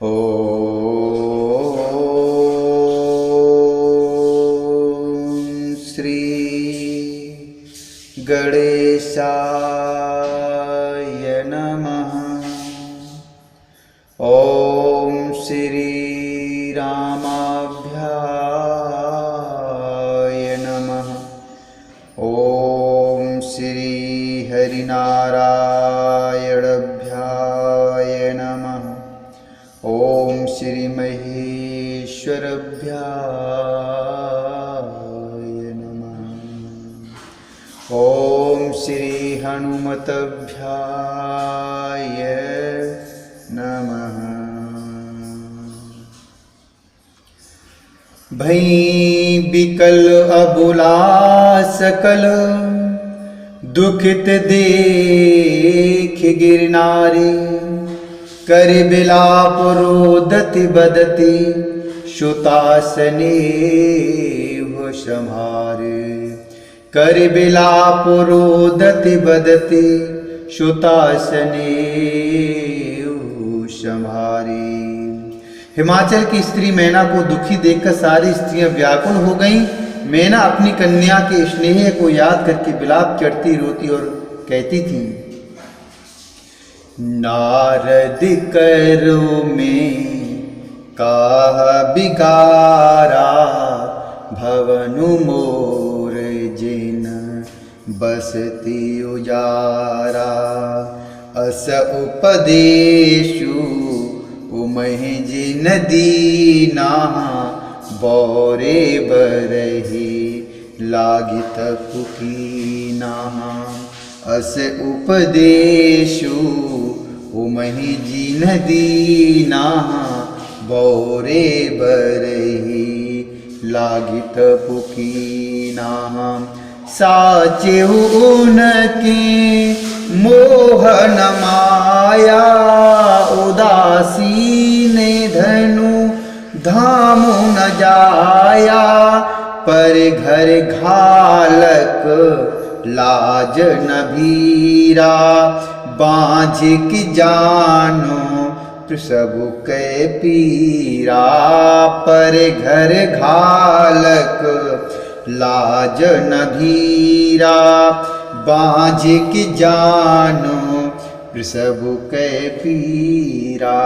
ॐ श्री गणेशाय नमः। ॐ श्री रामाभ्याय नमः। ॐ श्री हरिनारायणाभ्याय नमः। ॐ श्री महेश्वराभ्याय नमः। ॐ श्री हनुमताभ्याय नमः। भई बिकल अबुला सकल दुखित देख गिरनारी। कर बिलाप रोदति बदति सुतासने हो संहारे। कर बिलाप रोदति बदति सुतासने हो संहारे। हिमाचल की स्त्री मैना को दुखी देखकर सारी स्त्रियां व्याकुल हो गईं। मैना अपनी कन्या के स्नेह को याद करके बिलाप चढ़ती रोती और कहती थी, नारद करो में काहा बिगारा। भवनु मोर जिन बसती उजारा। अस उपदेशु उमहि जिन दीना। बौरे बरही लागित कुकीना। अस उपदेशु उमहि जिन दीना। बौरे बरही लागित पुकीना। साचे उनके मोहन माया। उदासीन धनु धामु न जाया। पर घर घालक लाज न भीरा। बाँझ की जानो प्रसबु कै पीरा। पर घर घालक लाज न भीरा। बाँझ की जानो प्रसबु कै पीरा।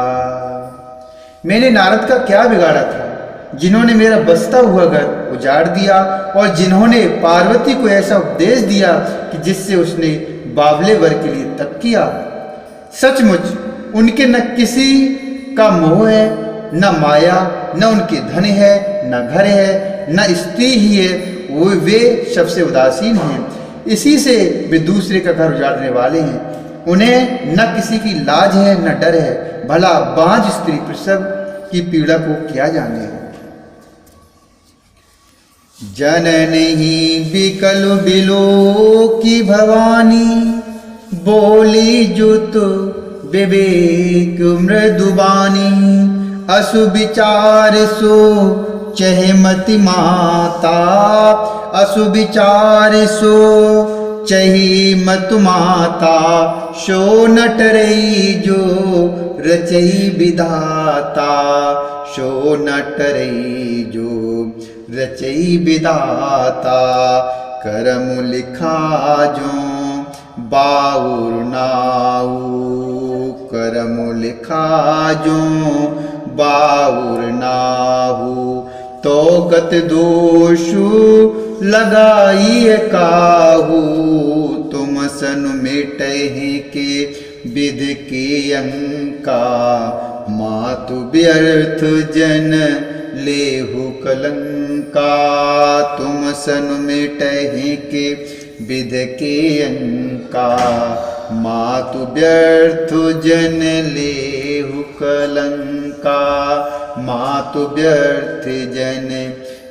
मैंने नारद का क्या बिगाड़ा था जिन्होंने मेरा बसता हुआ घर उजाड़ दिया और जिन्होंने पार्वती को ऐसा उपदेश दिया कि जिससे उसने बावले वर के लिए तप किया। सचमुच उनके न किसी का मोह है, न माया, न उनके धन है, न घर है, न स्त्री ही है। वे सबसे उदासीन हैं। इसी से वे दूसरे का घर उजाड़ने वाले हैं। उन्हें न किसी की लाज है, न डर है। भला बाँझ स्त्री प्रसव की पीड़ा को क्या जाने। जननी बिकल बिलो की भवानी। बोली जुत विवेक मृदुबानी। असु विचार सो चहमति माता। असु विचार सो चही मत माता। शो नटरई जो रचई विधाता। शो नटरई जो रचई विधाता। करम लिखा जो बाउर नाऊ। करम लिखा जो बाउर नाहू। तो गत दोषु लगाई काहू। तुम सन मिटहि के विध के अंका। मातु व्यर्थ जन लेहु कलंका। तुम सन मिटहि के विध के अंका। मातु व्यर्थ जन लेहु कलंका। मातु व्यर्थ जन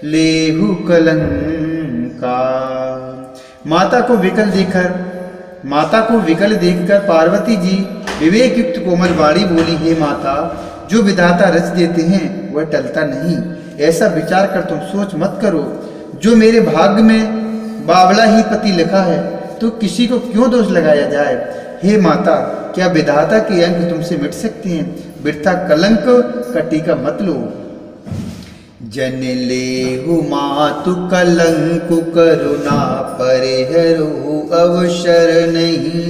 लेहु कलंका। माता को विकल देखकर पार्वती जी विवेक युक्त कोमल वाणी बोली, हे माता, जो विधाता रच देते हैं वह टलता नहीं। ऐसा विचार कर तुम सोच मत करो। जो मेरे भाग्य में बावला ही पति लिखा है तो किसी को क्यों दोष लगाया जाए। हे माता, क्या विधाता के अंक तुमसे मिट सकते हैं। बिरथा कलंक का टीका मत लो। जन लेहु मातु कलंकु करुणा परिहरो अवसर नहीं,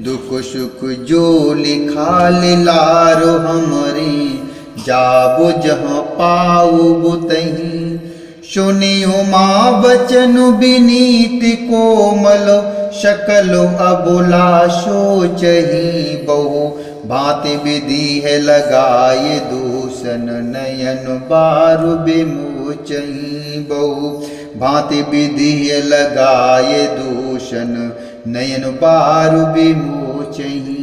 दुख सुख जो लिखा लारो हमरे, जाबो जहाँ पाऊ तहीं। सुनियो माँ बचन विनीत कोमल, शकलो अबुला सोचही बहु। भांति विधि है लगाए दूषण, नयन बारु विमोचही बहु। भांति विधि है लगाए दूषण, नयन बारु विमोचही।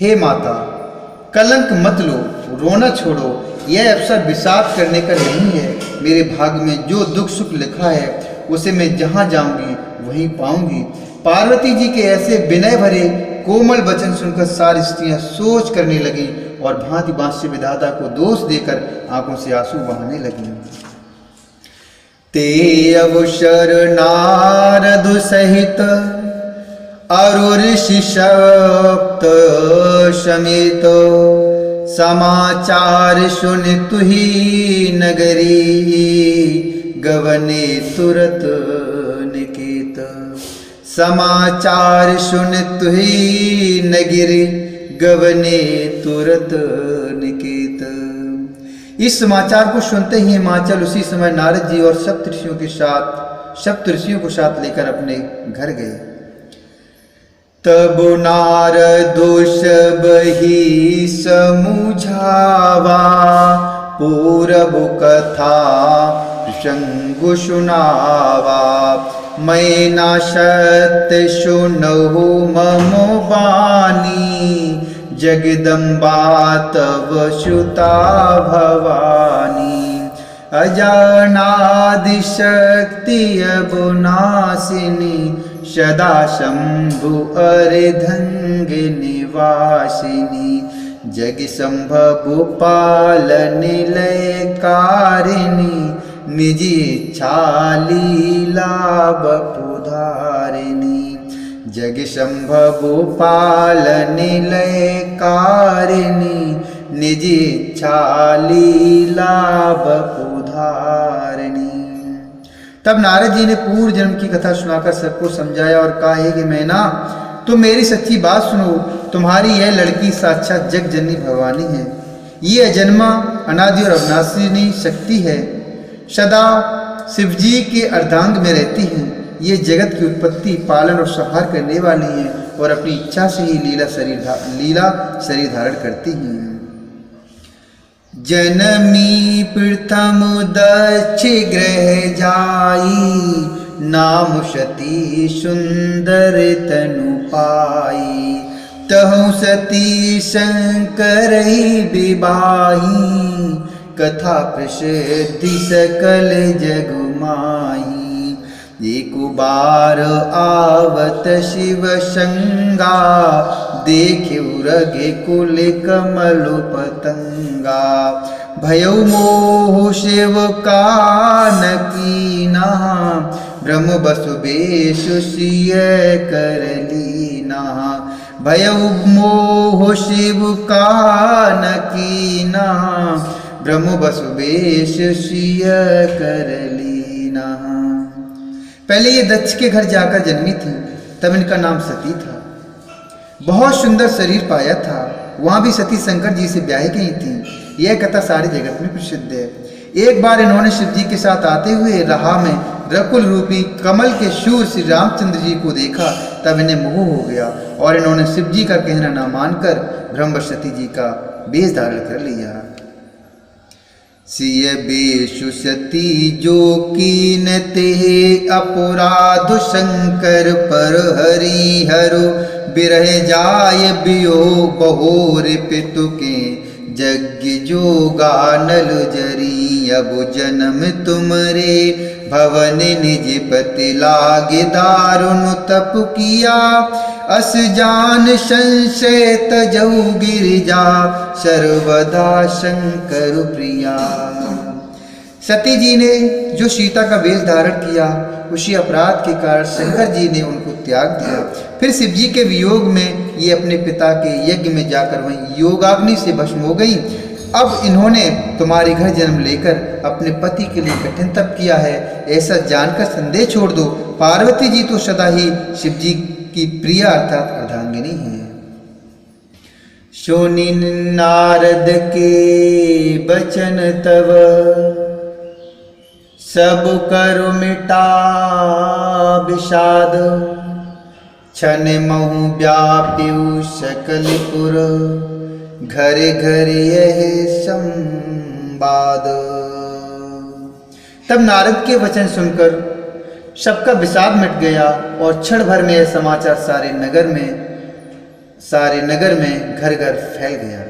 हे माता, कलंक मत लो, रोना छोड़ो। यह अवसर विषाद करने का नहीं है। मेरे भाग में जो दुख सुख लिखा है उसे मैं जहाँ जाऊंगी वहीं पाऊंगी। पार्वती जी के ऐसे विनय भरे कोमल वचन सुनकर सारी स्त्रियां सोच करने लगी और भांति भांति विधाता को दोष देकर आंखों से आंसू बहाने लगी। ते अवसर नारद सहित अरु ऋषि सप्त समेत, समाचार सुन तुही नगरी, गवने तुरत निकेत। समाचार सुन तुही नगरी, गवने तुरत निकेत। इस समाचार को सुनते ही हिमाचल उसी समय नारद जी और सप्त ऋषियों को साथ लेकर अपने घर गए। तब नारदो सब ही समुझावा, पूरब कथा प्रसंग सुनावा। मैं ना सत्य सुनहु मम बानी, जगदम्बा तव सुता भवानी। अजानादि शक्ति अबुनाशिनी, सदा शंभु अर्धंग निवासिनी। जग संभव पालन लय कारिणी, निज इच्छा लीला बपुधारिणी। जग संभव पालन लय कारिणी, निज इच्छा लीला बपुधारिणी। तब नारद जी ने पूर्व जन्म की कथा सुनाकर सबको समझाया और कहा है कि मैना, तुम मेरी सच्ची बात सुनो। तुम्हारी यह लड़की साक्षात जग जननी भवानी है। ये अजन्मा अनादि और अविनाशिनी शक्ति है, सदा शिवजी के अर्धांग में रहती हैं। ये जगत की उत्पत्ति, पालन और संहार करने वाली हैं और अपनी इच्छा से ही लीला शरीर धारण करती हैं। जनमी प्रथम दक्ष ग्रह जाई, नाम सती सुंदर तनु पाई। तहु सती शंकर विवाही, कथा प्रसिद्धि सकल जग माही। एक बार आवत शिव संगा, देखे उरगे कुल कमल पतंगा। भयउ मोह शिव कान कीना, ब्रह्म बसु बेश सिय कर लीना। भयउ मोह शिव कान कीना, ब्रह्म बसु बेश सिय कर लीना। पहले ये दक्ष के घर जाकर जन्मी थी, तब इनका नाम सती था। बहुत सुंदर शरीर पाया था। वहाँ भी सती शंकर जी से ब्याही गई थी। यह कथा सारे जगत में प्रसिद्ध है। एक बार इन्होंने शिव जी के साथ आते हुए राह में रकुल रूपी कमल के शूर श्री रामचंद्र जी को देखा। तब इन्हें मोह हो गया और इन्होंने शिव जी का कहना न मानकर ब्रह्मवश सती जी का वेश धारण कर लिया। सिय बेशु सती जो कीन ते, अपराध शंकर पर हरि हरो। बिरह जाय बियो बहोर पितु के, यज्ञ जोगा नल जरी। अब जन्म तुमरे भवन निज पति लागे, दारुण तप किया। अस जान संशय तजऊ गिरिजा, सर्वदा शंकर प्रिया। सती जी ने जो सीता का वेश धारण किया, उसी अपराध के कारण शंकर जी ने उनको त्याग दिया। फिर शिव जी के वियोग में ये अपने पिता के यज्ञ में जाकर वहीं योगाग्नि से भस्म हो गई। अब इन्होंने तुम्हारे घर जन्म लेकर अपने पति के लिए कठिन तप किया है, ऐसा जानकर संदेह छोड़ दो। पार्वती जी तो सदा ही शिव जी की प्रिया अर्थात अर्धांगिनी है। सुनि नारद के बचन तव, सब करु मिटा विषाद। छन महु व्याप्यु सकलपुर, घर घर यह संवाद। तब नारद के वचन सुनकर सबका विषाद मिट गया और क्षण भर में यह समाचार सारे नगर में घर घर फैल गया।